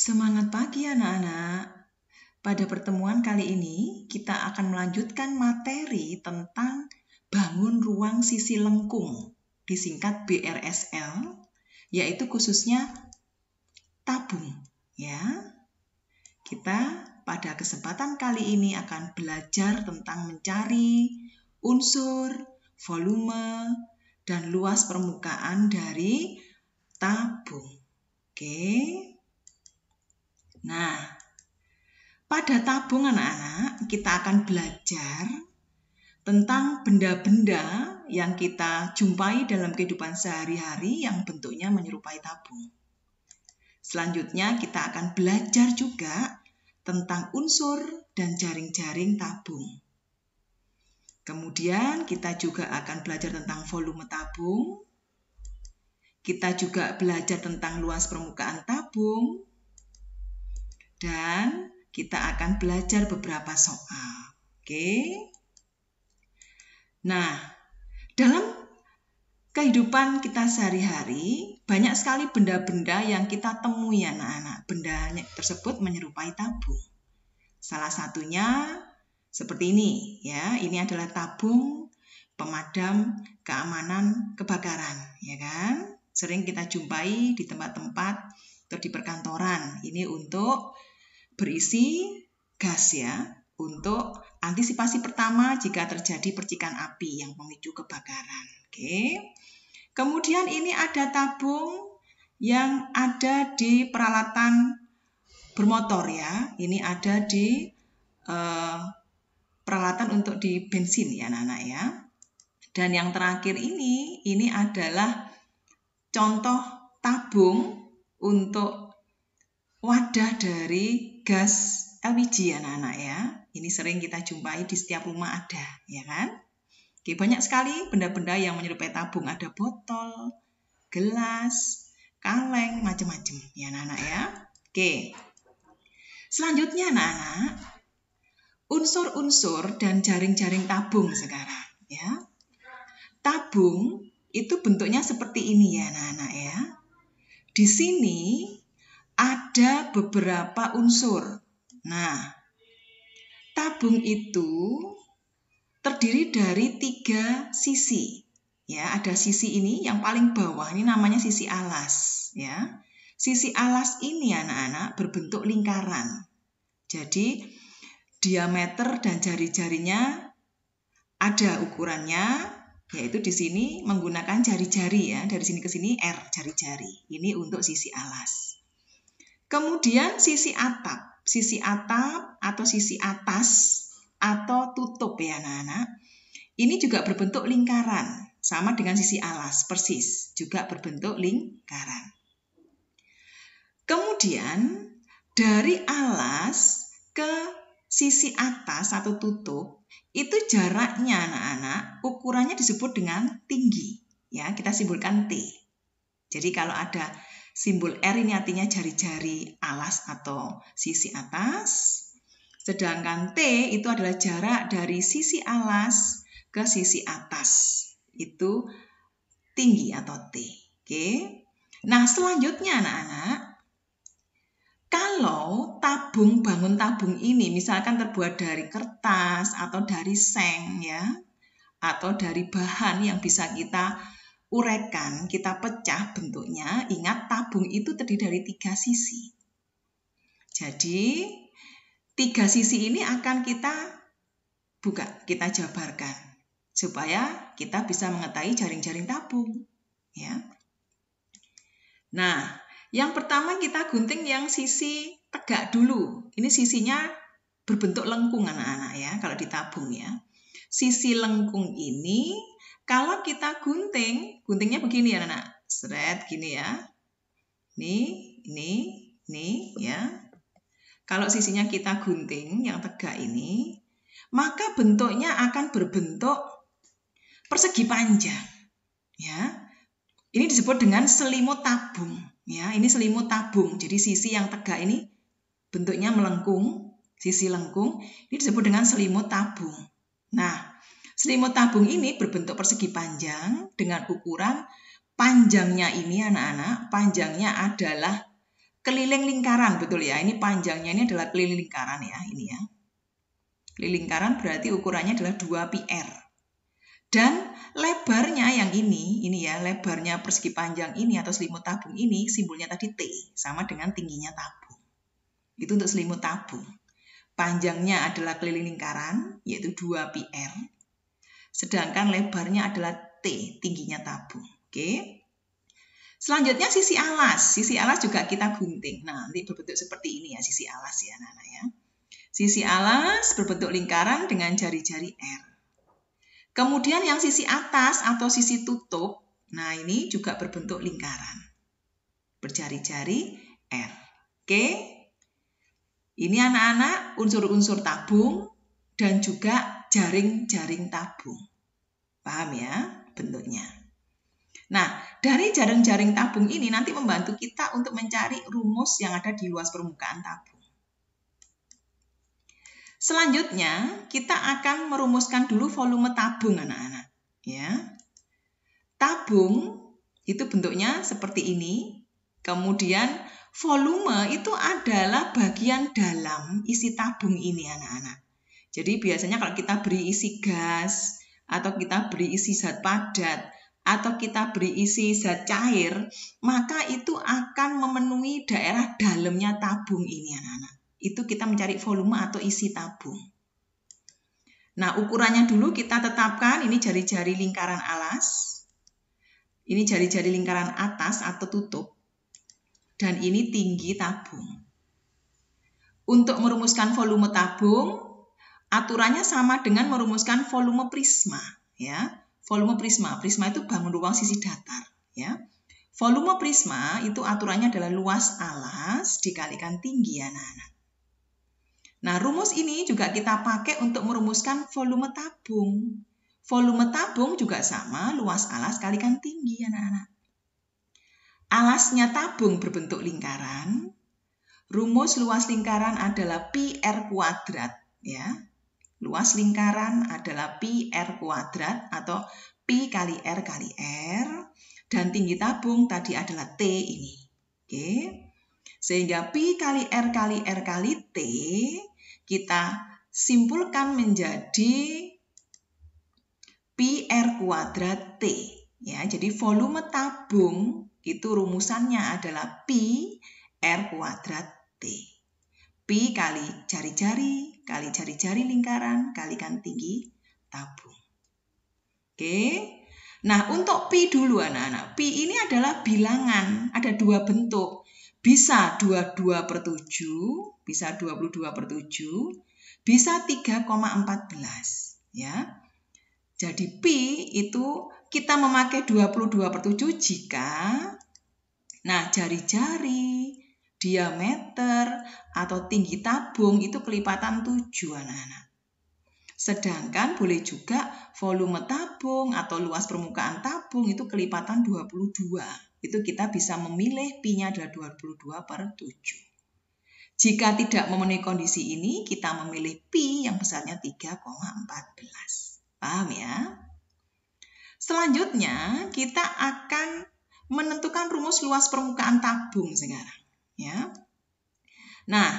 Semangat pagi anak-anak. Pada pertemuan kali ini kita akan melanjutkan materi tentang bangun ruang sisi lengkung, disingkat BRSL, yaitu khususnya tabung. Ya, kita pada kesempatan kali ini akan belajar tentang mencari unsur, volume, dan luas permukaan dari tabung. Oke. Nah, pada tabung anak-anak kita akan belajar tentang benda-benda yang kita jumpai dalam kehidupan sehari-hari yang bentuknya menyerupai tabung. Selanjutnya kita akan belajar juga tentang unsur dan jaring-jaring tabung. Kemudian kita juga akan belajar tentang volume tabung. Kita juga belajar tentang luas permukaan tabung. Dan kita akan belajar beberapa soal. Oke. Nah, dalam kehidupan kita sehari-hari, banyak sekali benda-benda yang kita temui anak-anak. Benda tersebut menyerupai tabung. Salah satunya seperti ini, ya. Ini adalah tabung pemadam keamanan kebakaran, ya kan? Sering kita jumpai di tempat-tempat atau di perkantoran. Ini untuk berisi gas ya, untuk antisipasi pertama jika terjadi percikan api yang memicu kebakaran. Oke. Kemudian ini ada tabung yang ada di peralatan bermotor ya. Ini ada di peralatan untuk di bensin ya anak-anak ya. Dan yang terakhir ini adalah contoh tabung untuk wadah dari gas LPG anak-anak ya. Ini sering kita jumpai di setiap rumah ada, ya kan? Oke, banyak sekali benda-benda yang menyerupai tabung. Ada botol, gelas, kaleng, macam-macam ya anak-anak ya. Oke. Selanjutnya anak-anak, unsur-unsur dan jaring-jaring tabung sekarang ya. Tabung itu bentuknya seperti ini ya anak-anak ya. Di sini ada beberapa unsur. Nah, tabung itu terdiri dari 3 sisi. Ya, ada sisi ini yang paling bawah, ini namanya sisi alas. Ya, sisi alas ini anak-anak berbentuk lingkaran. Jadi, diameter dan jari-jarinya ada ukurannya, yaitu di sini menggunakan jari-jari ya. Dari sini ke sini R, jari-jari. Ini untuk sisi alas. Kemudian sisi atap atau sisi atas atau tutup ya anak-anak. Ini juga berbentuk lingkaran, sama dengan sisi alas, persis, juga berbentuk lingkaran. Kemudian dari alas ke sisi atas atau tutup, itu jaraknya anak-anak, ukurannya disebut dengan tinggi. Ya, kita simbolkan T. Jadi kalau ada simbol R ini artinya jari-jari alas atau sisi atas. Sedangkan T itu adalah jarak dari sisi alas ke sisi atas. Itu tinggi atau T. Oke. Nah, selanjutnya anak-anak, kalau bangun tabung ini misalkan terbuat dari kertas atau dari seng ya, atau dari bahan yang bisa kita urekan, kita pecah bentuknya. Ingat, tabung itu terdiri dari 3 sisi. Jadi 3 sisi ini akan kita buka, kita jabarkan supaya kita bisa mengetahui jaring-jaring tabung ya. Nah, yang pertama kita gunting yang sisi tegak dulu. Ini sisinya berbentuk lengkung anak-anak ya, kalau di tabung ya. Sisi lengkung ini kalau kita guntingnya begini ya anak-anak. Seret gini ya. Ini ya. Kalau sisinya kita gunting yang tegak ini, maka bentuknya akan berbentuk persegi panjang. Ya. Ini disebut dengan selimut tabung. Ya, ini selimut tabung. Jadi sisi yang tegak ini bentuknya melengkung, sisi lengkung, ini disebut dengan selimut tabung. Nah, selimut tabung ini berbentuk persegi panjang dengan ukuran panjangnya ini anak-anak, panjangnya adalah keliling lingkaran, betul ya. Ini panjangnya ini adalah keliling lingkaran ya, ini ya. Keliling lingkaran berarti ukurannya adalah 2 PR. Dan lebarnya yang ini ya, lebarnya persegi panjang ini atau selimut tabung ini, simbolnya tadi T, sama dengan tingginya tabung. Itu untuk selimut tabung. Panjangnya adalah keliling lingkaran, yaitu 2 PR. Sedangkan lebarnya adalah T, tingginya tabung. Oke. Selanjutnya sisi alas. Sisi alas juga kita gunting. Nah, nanti berbentuk seperti ini ya, sisi alas ya, anak-anak ya. Sisi alas berbentuk lingkaran dengan jari-jari R. Kemudian yang sisi atas atau sisi tutup, nah ini juga berbentuk lingkaran. Berjari-jari R. Oke. Ini anak-anak unsur-unsur tabung dan juga jaring-jaring tabung. Paham ya bentuknya? Nah, dari jaring-jaring tabung ini nanti membantu kita untuk mencari rumus yang ada di luas permukaan tabung. Selanjutnya, kita akan merumuskan dulu volume tabung, anak-anak. Ya. Tabung itu bentuknya seperti ini. Kemudian, volume itu adalah bagian dalam isi tabung ini, anak-anak. Jadi, biasanya kalau kita beri isi gas, atau kita beri isi zat padat, atau kita beri isi zat cair, maka itu akan memenuhi daerah dalamnya tabung ini, anak-anak. Itu kita mencari volume atau isi tabung. Nah, ukurannya dulu kita tetapkan, ini jari-jari lingkaran alas, ini jari-jari lingkaran atas atau tutup, dan ini tinggi tabung. Untuk merumuskan volume tabung, aturannya sama dengan merumuskan volume prisma, ya. Volume prisma itu bangun ruang sisi datar, ya. Volume prisma itu aturannya adalah luas alas dikalikan tinggi, anak-anak. Nah, rumus ini juga kita pakai untuk merumuskan volume tabung. Volume tabung juga sama, luas alas kalikan tinggi, anak-anak. Alasnya tabung berbentuk lingkaran. Rumus luas lingkaran adalah pi R kuadrat, ya. Luas lingkaran adalah pi R kuadrat atau pi kali R kali R. Dan tinggi tabung tadi adalah T ini. Oke. Sehingga pi kali R kali R kali T kita simpulkan menjadi pi R kuadrat T. Ya, jadi volume tabung itu rumusannya adalah pi R kuadrat T. Pi kali jari-jari, kali jari-jari lingkaran, kalikan tinggi tabung. Oke. Nah, untuk pi dulu anak-anak. Pi ini adalah bilangan, ada dua bentuk. Bisa 22/7, bisa 22/7, bisa 3,14. Ya. Jadi pi itu kita memakai 22/7 jika, nah jari-jari, diameter atau tinggi tabung itu kelipatan 7, anak-anak. Sedangkan boleh juga volume tabung atau luas permukaan tabung itu kelipatan 22. Itu kita bisa memilih pi-nya adalah 22/7. Jika tidak memenuhi kondisi ini, kita memilih pi yang besarnya 3,14. Paham ya? Selanjutnya, kita akan menentukan rumus luas permukaan tabung sekarang. Ya. Nah,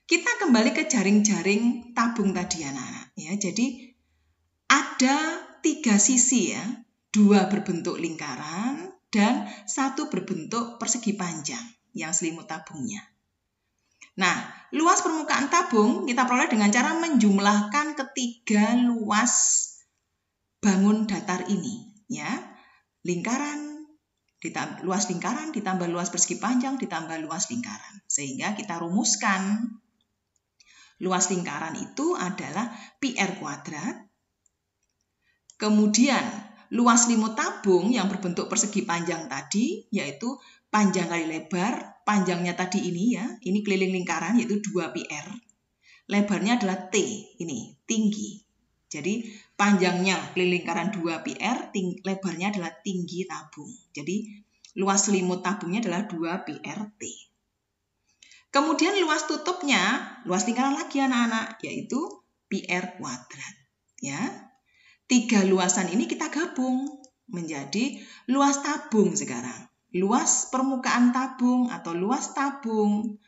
kita kembali ke jaring-jaring tabung tadi, anak-anak. Ya, jadi ada 3 sisi ya, 2 berbentuk lingkaran dan 1 berbentuk persegi panjang yang selimut tabungnya. Nah, luas permukaan tabung kita peroleh dengan cara menjumlahkan ketiga luas bangun datar ini, ya. Luas lingkaran ditambah luas persegi panjang ditambah luas lingkaran. Sehingga kita rumuskan luas lingkaran itu adalah pi R kuadrat. Kemudian luas selimut tabung yang berbentuk persegi panjang tadi, yaitu panjang kali lebar, panjangnya tadi ini ya, ini keliling lingkaran yaitu 2 pi R. Lebarnya adalah T, ini tinggi. Jadi panjangnya keliling lingkaran 2 pi R, lebarnya adalah tinggi tabung. Jadi luas selimut tabungnya adalah 2 pi R T. Kemudian luas tutupnya, luas lingkaran lagi anak-anak, yaitu pi R kuadrat. Ya. 3 luasan ini kita gabung menjadi luas tabung sekarang. luas permukaan tabung atau luas tabung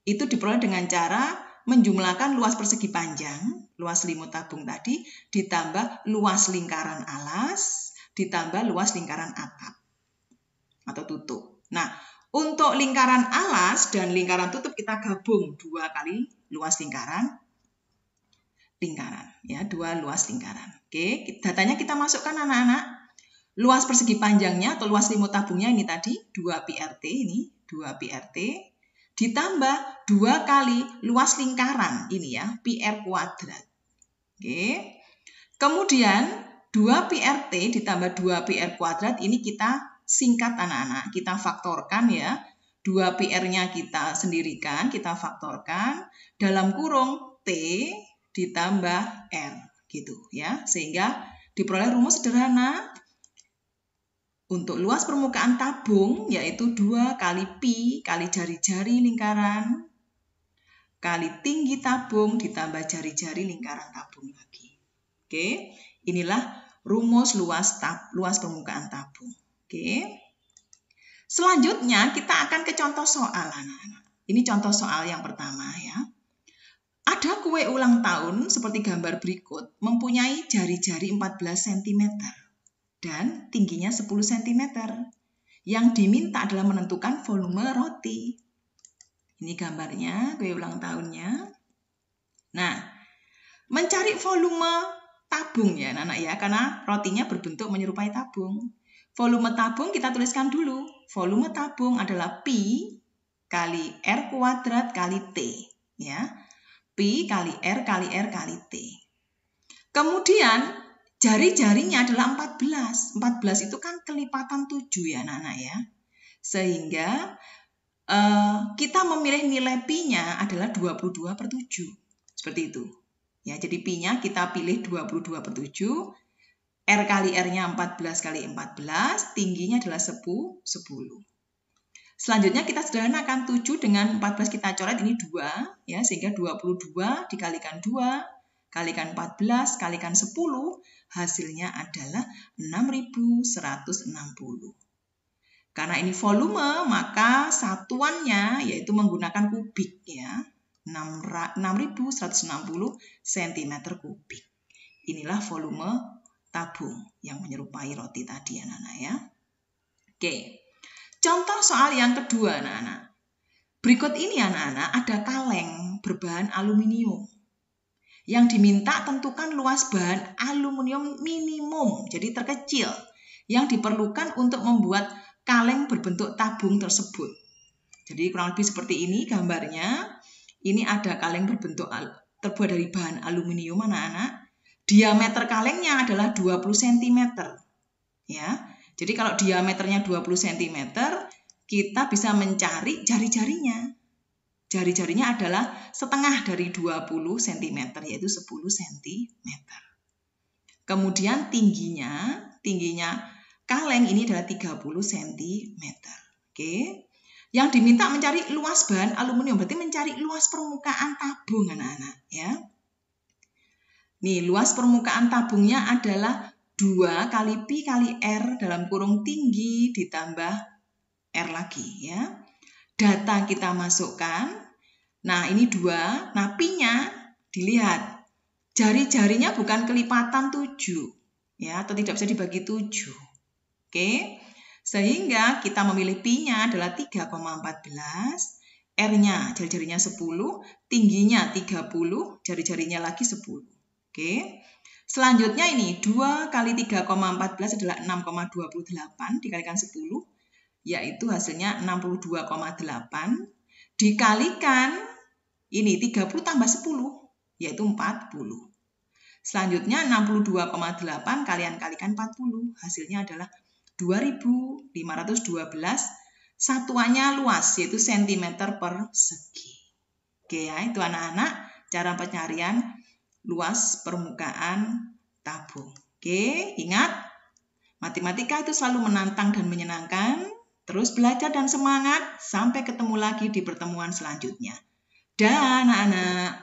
itu diperoleh dengan cara menjumlahkan luas persegi panjang, luas selimut tabung tadi, ditambah luas lingkaran alas, ditambah luas lingkaran atap atau tutup. Nah, untuk lingkaran alas dan lingkaran tutup kita gabung 2 kali luas lingkaran, ya, 2 luas lingkaran. Oke, datanya kita masukkan anak-anak. Luas persegi panjangnya atau luas selimut tabungnya ini tadi 2 pi/t ini, 2 pi/t ditambah 2 kali luas lingkaran ini ya, pi/r². Oke. Kemudian 2 pi/t ditambah 2 pi/r² ini kita singkat anak-anak, kita faktorkan ya. 2 pi/r-nya kita sendirikan, kita faktorkan dalam kurung T ditambah R gitu ya. Sehingga diperoleh rumus sederhana. Untuk luas permukaan tabung yaitu 2 kali pi kali jari-jari lingkaran kali tinggi tabung ditambah jari-jari lingkaran tabung lagi. Oke, inilah rumus luas permukaan tabung. Oke. Selanjutnya kita akan ke contoh soal anak-anak. Ini contoh soal yang pertama ya. Ada kue ulang tahun seperti gambar berikut mempunyai jari-jari 14 cm. Dan tingginya 10 cm. Yang diminta adalah menentukan volume roti. Ini gambarnya, kue ulang tahunnya. Nah, mencari volume tabung ya anak-anak ya, karena rotinya berbentuk menyerupai tabung. Volume tabung kita tuliskan dulu. Volume tabung adalah pi kali r² kali T. Ya. Pi kali R kali R kali T. Kemudian, jari-jarinya adalah 14. 14 itu kan kelipatan 7 ya anak-anak ya. Sehingga kita memilih nilai pi-nya adalah 22/7. Seperti itu. Ya, jadi pi-nya kita pilih 22/7. R kali R-nya 14 kali 14. Tingginya adalah 10. Selanjutnya kita sederhanakan 7 dengan 14 kita coret ini 2. Ya, sehingga 22 dikalikan 2. Kalikan 14, kalikan 10, hasilnya adalah 6.160. Karena ini volume, maka satuannya yaitu menggunakan kubik ya. 6.160 cm3. Inilah volume tabung yang menyerupai roti tadi anak-anak ya. Oke. Contoh soal yang kedua anak-anak. Berikut ini anak-anak ada kaleng berbahan aluminium. Yang diminta tentukan luas bahan aluminium minimum, jadi terkecil, yang diperlukan untuk membuat kaleng berbentuk tabung tersebut. Jadi kurang lebih seperti ini gambarnya. Ini ada kaleng berbentuk terbuat dari bahan aluminium anak-anak. Diameter kalengnya adalah 20 cm. Ya. Jadi kalau diameternya 20 cm, kita bisa mencari jari-jarinya. Jari-jarinya adalah setengah dari 20 cm, yaitu 10 cm. Kemudian tingginya kaleng ini adalah 30 cm. Oke. Yang diminta mencari luas bahan aluminium, berarti mencari luas permukaan tabung anak-anak. Ya. Nih, luas permukaan tabungnya adalah 2 kali pi kali R dalam kurung tinggi ditambah R lagi. Ya. Data kita masukkan. Nah, ini 2. Nah, pi-nya dilihat. Jari-jarinya bukan kelipatan 7. Ya, atau tidak bisa dibagi 7. Oke. Sehingga kita memilih pi-nya adalah 3,14. R-nya jari-jarinya 10, tingginya 30, jari-jarinya lagi 10. Oke. Selanjutnya ini 2 kali 3,14 adalah 6,28 dikalikan 10. Yaitu hasilnya 62,8 dikalikan ini 30 tambah 10 yaitu 40. Selanjutnya 62,8 kalian kalikan 40 hasilnya adalah 2512. Satuannya luas yaitu cm persegi. Oke ya, itu anak-anak cara pencarian luas permukaan tabung. Oke, ingat matematika itu selalu menantang dan menyenangkan. Terus belajar dan semangat, sampai ketemu lagi di pertemuan selanjutnya. Dah anak-anak.